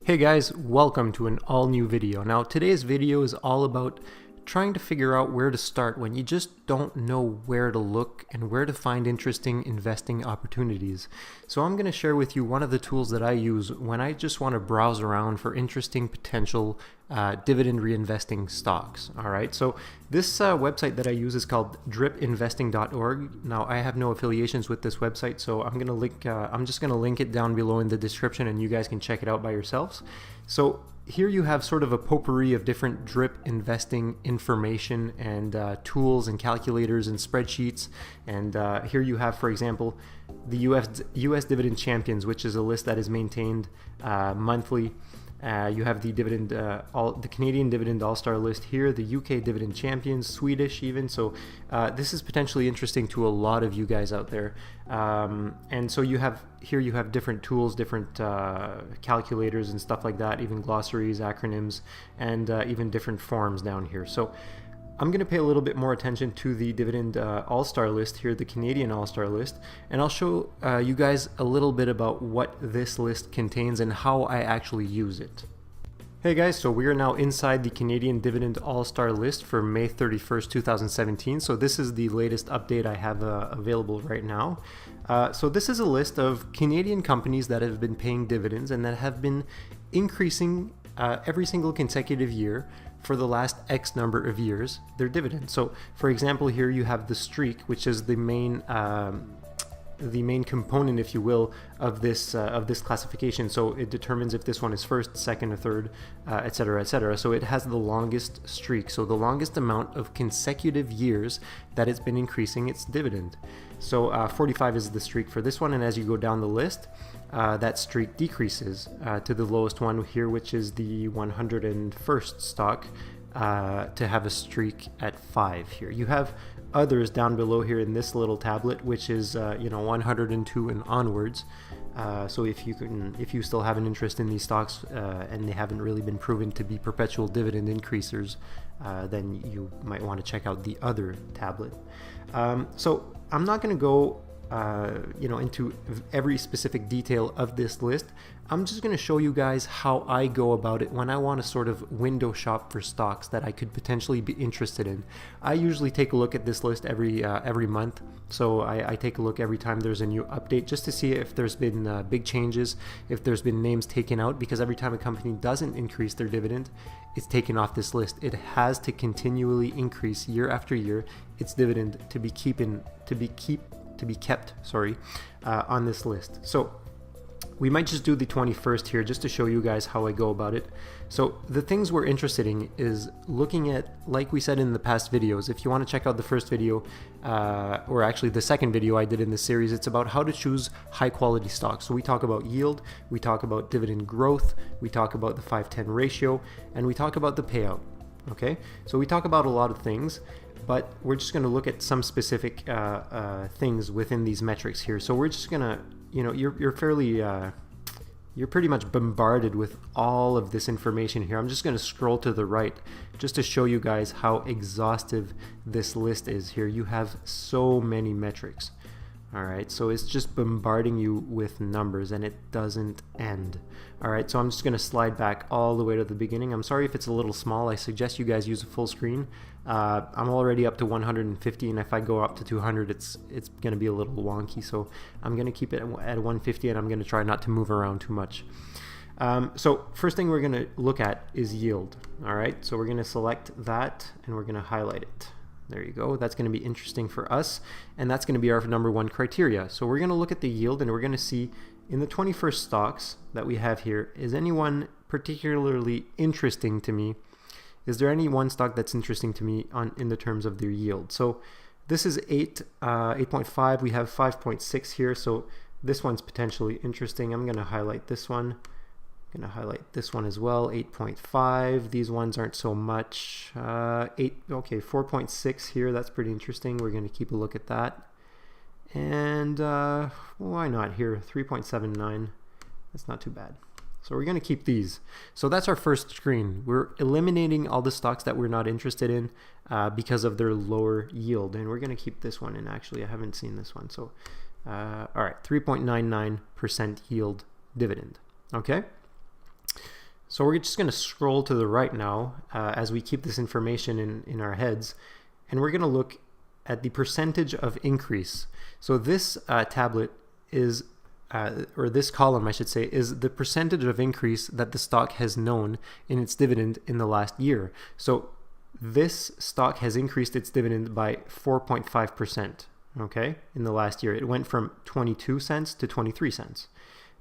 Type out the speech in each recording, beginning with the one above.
Hey guys, welcome to an all new video. Now today's video is all about trying to figure out where to start when you just don't know where to look and where to find interesting investing opportunities. So I'm going to share with you one of the tools that I use when I just want to browse around for interesting potential dividend reinvesting stocks. All right, so this website that I use is called dripinvesting.org. Now I have no affiliations with this website, so I'm just going to link it down below in the description and you guys can check it out by yourselves. So here you have sort of a potpourri of different drip investing information and tools and calculators and spreadsheets. And here you have, for example, the US Dividend Champions, which is a list that is maintained monthly. You have the the Canadian Dividend All-Star list here, the UK Dividend Champions, Swedish even. So this is potentially interesting to a lot of you guys out there. And so you have different tools, different calculators and stuff like that, even glossaries, acronyms, and even different forms down here. So I'm going to pay a little bit more attention to the Dividend All-Star list here, the Canadian All-Star list, and I'll show you guys a little bit about what this list contains and how I actually use it. Hey guys, so we are now inside the Canadian Dividend All-Star list for May 31st, 2017. So this is the latest update I have available right now. So this is a list of Canadian companies that have been paying dividends and that have been increasing every single consecutive year for the last X number of years, their dividend. So for example, here you have the streak, which is the main component, if you will, of this classification. So it determines if this one is first, second, or third, etc., etc. So it has the longest streak, so the longest amount of consecutive years that it's been increasing its dividend. So 45 is the streak for this one, and as you go down the list, that streak decreases to the lowest one here, which is the 101st stock, to have a streak at 5 here. You have others down below here in this little tablet, which is 102 and onwards. So if you still have an interest in these stocks and they haven't really been proven to be perpetual dividend increasers, then you might want to check out the other tablet. So I'm not going to go into every specific detail of this list. I'm just going to show you guys how I go about it when I want to sort of window shop for stocks that I could potentially be interested in. I usually take a look at this list every month. So I take a look every time there's a new update just to see if there's been big changes, if there's been names taken out, because every time a company doesn't increase their dividend, it's taken off this list. It has to continually increase year after year its dividend to be kept on this list. So we might just do the 21st here just to show you guys how I go about it. So the things we're interested in is looking at, like we said in the past videos, if you want to check out the first video, or actually the second video I did in this series, it's about how to choose high quality stocks. So we talk about yield, we talk about dividend growth, we talk about the 5-10 ratio, and we talk about the payout. Okay, so we talk about a lot of things, but we're just going to look at some specific things within these metrics here. So we're just going to, you're pretty much bombarded with all of this information here. I'm just going to scroll to the right just to show you guys how exhaustive this list is here. You have so many metrics. All right, so it's just bombarding you with numbers and it doesn't end. All right, so I'm just going to slide back all the way to the beginning. I'm sorry if it's a little small. I suggest you guys use a full screen. I'm already up to 150, and if I go up to 200, it's going to be a little wonky. So I'm going to keep it at 150, and I'm going to try not to move around too much. So first thing we're going to look at is yield. All right, so we're going to select that, and we're going to highlight it. There you go. That's going to be interesting for us, and that's going to be our number one criteria. So we're going to look at the yield, and we're going to see in the 21st stocks that we have here, is anyone particularly interesting to me? Is there any one stock that's interesting to me in the terms of their yield? So this is 8.5. We have 5.6 here, so this one's potentially interesting. I'm going to highlight this one. I'm going to highlight this one as well, 8.5. These ones aren't so much. 4.6 here, that's pretty interesting. We're going to keep a look at that. And why not here, 3.79. That's not too bad. So we're going to keep these. So that's our first screen. We're eliminating all the stocks that we're not interested in because of their lower yield. And we're going to keep this one. And actually, I haven't seen this one. So, all right, 3.99% yield dividend. Okay. So we're just going to scroll to the right now as we keep this information in our heads, and we're going to look at the percentage of increase. So this tablet is, or this column I should say, is the percentage of increase that the stock has known in its dividend in the last year. So this stock has increased its dividend by 4.5%, okay, in the last year. It went from 22 cents to 23 cents.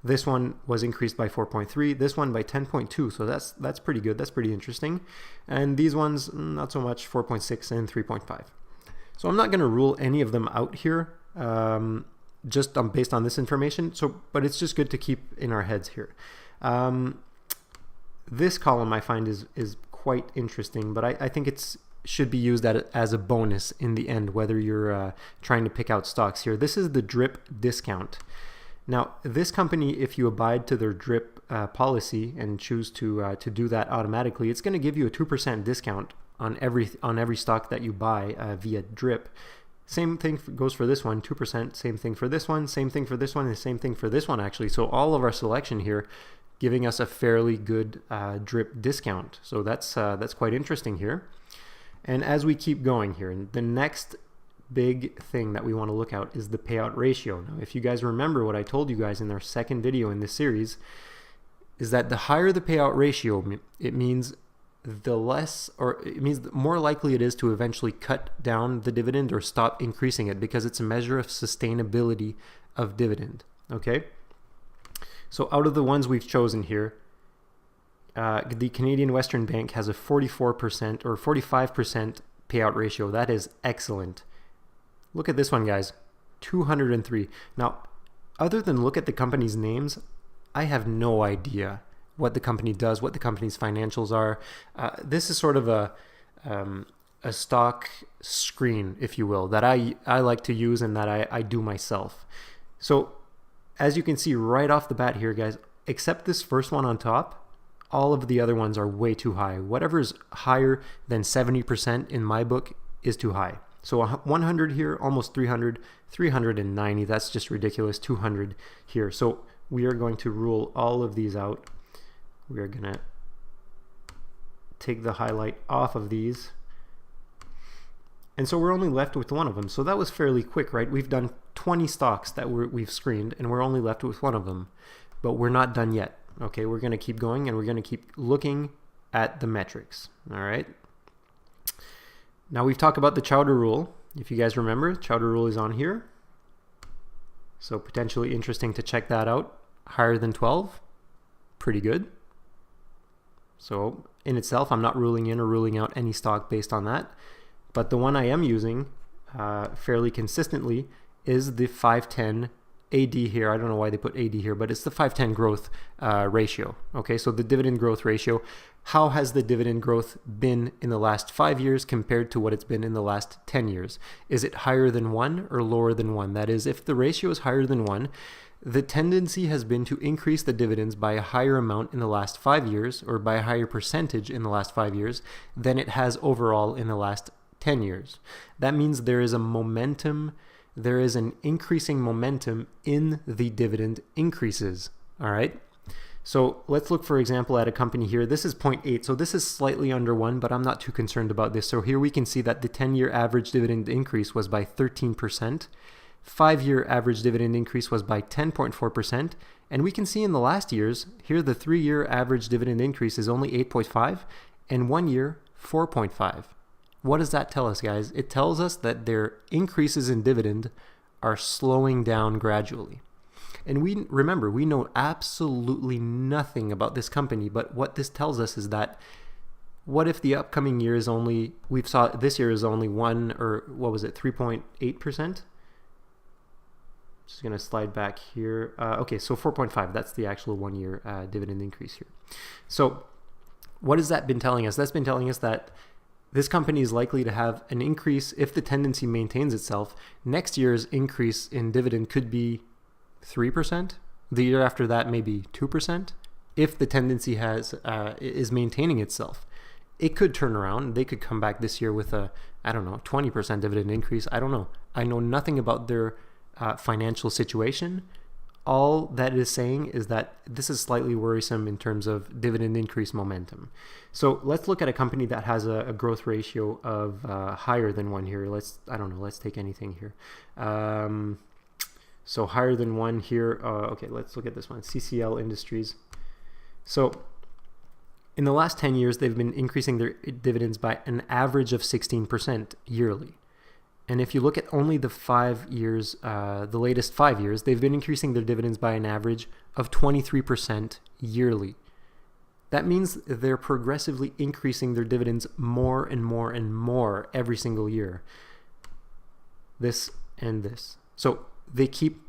This one was increased by 4.3, this one by 10.2, so that's pretty good, that's pretty interesting. And these ones, not so much, 4.6 and 3.5. So I'm not going to rule any of them out here, just based on this information, but it's just good to keep in our heads here. This column I find is quite interesting, but I think it's should be used as a bonus in the end, whether you're trying to pick out stocks here. This is the DRIP discount. Now, this company, if you abide to their DRIP policy and choose to do that automatically, it's going to give you a 2% discount on every stock that you buy via DRIP. Same thing goes for this one, 2%. Same thing for this one. Same thing for this one. And same thing for this one, actually. So all of our selection here, giving us a fairly good DRIP discount. So that's quite interesting here. And as we keep going here, the next big thing that we want to look at is the payout ratio. Now, if you guys remember what I told you guys in our second video in this series, is that the higher the payout ratio, it means the more likely it is to eventually cut down the dividend or stop increasing it, because it's a measure of sustainability of dividend. Okay, so out of the ones we've chosen here, the Canadian Western Bank has a 44% or 45% payout ratio. That is excellent. Look at this one, guys, 203. Now, other than look at the company's names, I have no idea what the company does, what the company's financials are. This is sort of a stock screen, if you will, that I like to use and that I do myself. So as you can see right off the bat here, guys, except this first one on top, all of the other ones are way too high. Whatever is higher than 70% in my book is too high. So 100 here, almost 300, 390, that's just ridiculous, 200 here. So we are going to rule all of these out. We are going to take the highlight off of these. And so we're only left with one of them. So that was fairly quick, right? We've done 20 stocks that we've screened, and we're only left with one of them. But we're not done yet. Okay, we're going to keep going, and we're going to keep looking at the metrics. All right. Now we've talked about the Chowder rule. If you guys remember, Chowder rule is on here. So potentially interesting to check that out. Higher than 12, pretty good. So in itself, I'm not ruling in or ruling out any stock based on that. But the one I am using fairly consistently is the 510 AD here. I don't know why they put AD here, but it's the 510 growth ratio. Okay, so the dividend growth ratio. How has the dividend growth been in the last 5 years compared to what it's been in the last 10 years? Is it higher than 1 or lower than 1? That is, if the ratio is higher than 1, the tendency has been to increase the dividends by a higher amount in the last 5 years, or by a higher percentage in the last 5 years, than it has overall in the last 10 years. That means there is a momentum, there is an increasing momentum in the dividend increases. All right. So let's look, for example, at a company here. This is 0.8. So this is slightly under 1, but I'm not too concerned about this. So here we can see that the 10-year average dividend increase was by 13%. 5-year average dividend increase was by 10.4%. And we can see in the last years, here the 3-year average dividend increase is only 8.5, and 1 year, 4.5. What does that tell us, guys? It tells us that their increases in dividend are slowing down gradually. And we know absolutely nothing about this company, but what this tells us is that what if the upcoming year is only, this year is only 3.8%? Just going to slide back here. Okay, so 4.5, that's the actual 1 year dividend increase here. So what has that been telling us? That's been telling us that this company is likely to have an increase if the tendency maintains itself. Next year's increase in dividend could be 3%. The year after that, maybe 2%. If the tendency is maintaining itself, it could turn around. They could come back this year with a, 20% dividend increase. I don't know. I know nothing about their financial situation. all that is saying is that this is slightly worrisome in terms of dividend increase momentum. So let's look at a company that has a growth ratio of higher than 1 here. Let's take anything here. So higher than 1 here. Okay, let's look at this one, CCL Industries. So in the last 10 years, they've been increasing their dividends by an average of 16% yearly. And if you look at only the 5 years, the latest 5 years, they've been increasing their dividends by an average of 23% yearly. That means they're progressively increasing their dividends more and more and more every single year. This and this. So they keep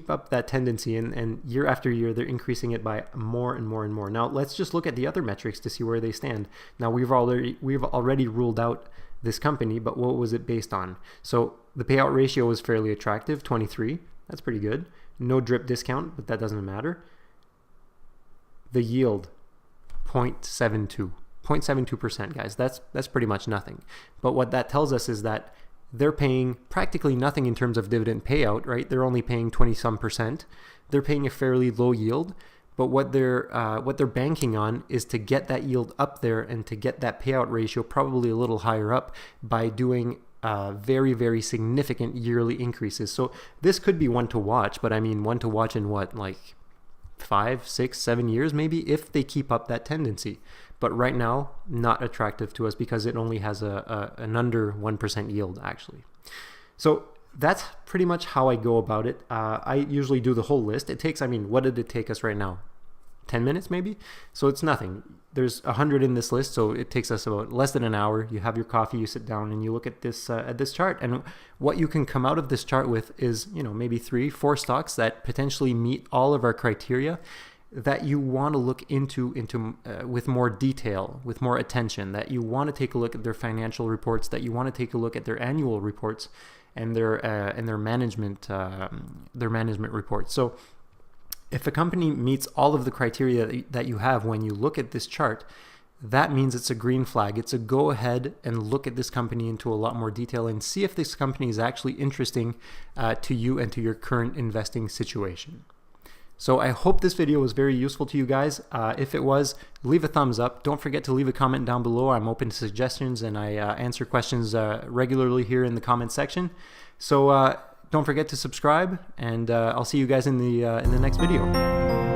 up that tendency, and year after year, they're increasing it by more and more and more. Now, let's just look at the other metrics to see where they stand. Now, we've already ruled out this company, but what was it based on? So the payout ratio was fairly attractive, 23. That's pretty good. No drip discount, but that doesn't matter. The yield, 0.72. 0.72%, guys. That's pretty much nothing. But what that tells us is that they're paying practically nothing in terms of dividend payout, right? They're only paying 20-some%. They're paying a fairly low yield. But what they're banking on is to get that yield up there and to get that payout ratio probably a little higher up by doing very, very significant yearly increases. So this could be one to watch, but I mean one to watch in what, like 5, 6, 7 years maybe, if they keep up that tendency. But right now, not attractive to us because it only has an under 1% yield actually. So that's pretty much how I go about it. I usually do the whole list. It takes, what did it take us right now? 10 minutes maybe? So it's nothing. There's 100 in this list, so it takes us about less than an hour. You have your coffee, you sit down, and you look at this chart. And what you can come out of this chart with is, maybe 3, 4 stocks that potentially meet all of our criteria that you want to look into with more detail, with more attention, that you want to take a look at their financial reports, that you want to take a look at their annual reports, and their management reports. So if a company meets all of the criteria that you have when you look at this chart, that means it's a green flag. It's a go ahead and look at this company into a lot more detail and see if this company is actually interesting to you and to your current investing situation. So I hope this video was very useful to you guys. If it was, leave a thumbs up. Don't forget to leave a comment down below. I'm open to suggestions, and I answer questions regularly here in the comment section. So don't forget to subscribe, and I'll see you guys in the next video.